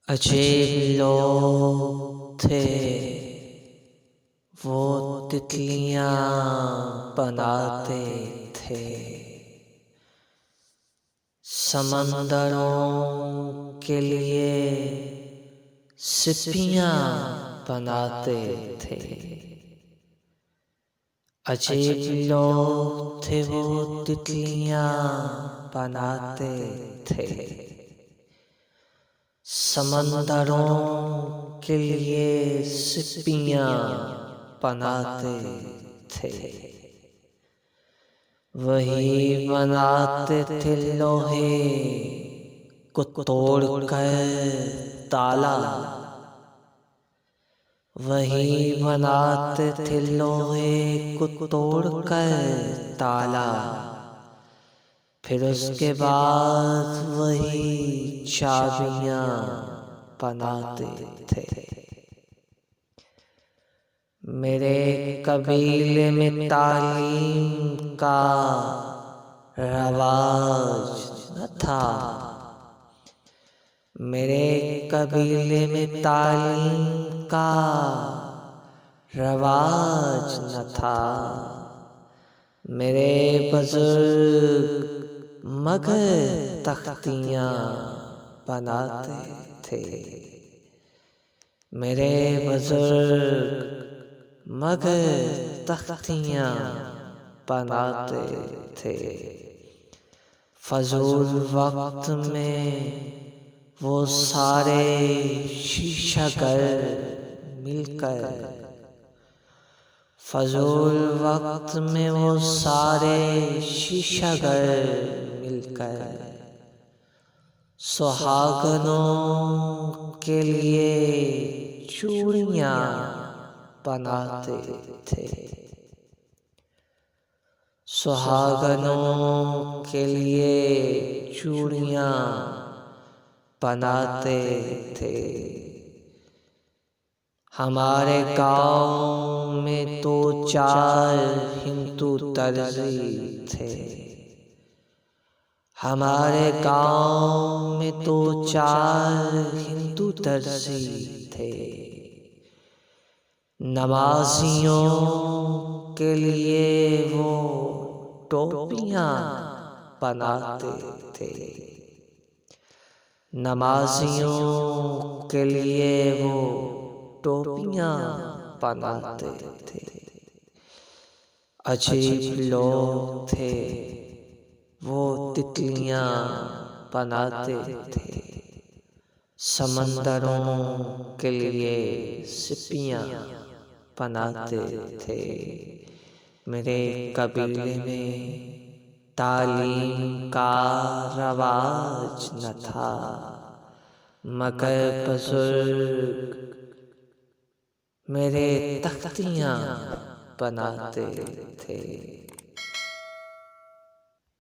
عجیب لوگ تھے وہ تتلیاں بناتے تھے، سمندروں کے لیے سپیاں بناتے تھے۔ عجیب لوگ تھے وہ تتلیاں بناتے تھے، سمندروں کے لیے سپیاں بناتے تھے۔ وہی بناتے تھے لوہے کو توڑ کر تالا، وہی بناتے تھے لوہے کو توڑ کر تالا، پھر اس کے بعد وہی چابیاں بناتے تھے۔ میرے قبیلے میں تعلیم کا رواج نہ تھا، میرے قبیلے میں تعلیم کا رواج نہ تھا۔ میرے بزرگ مگر تختیاں بناتے تھے، میرے بزرگ مگر تختیاں بناتے تھے۔ فضول وقت میں وہ سارے شیشہ گر مل کر، فضول وقت میں وہ سارے شیشہ گر مل کر سہاگنوں کے لیے چوڑیاں بناتے تھے، سہاگنوں کے لیے چوڑیاں بناتے تھے۔ ہمارے گاؤں میں تو 4 ہندو درزی تھے، ہمارے گاؤں میں تو 4 ہندو درزی تھے، نمازیوں کے لیے وہ ٹوپیاں بناتے تھے، نمازیوں کے لیے وہ ٹوپیاں بناتے تھے۔ عجیب لوگ تھے وہ تتلیاں بناتے تھے، سمندروں کے لیے سپیاں بناتے تھے۔ میرے قبیلے میں تعلیم کا رواج نہ تھا، مگر بزرگ میرے تختیاں بناتے تھے۔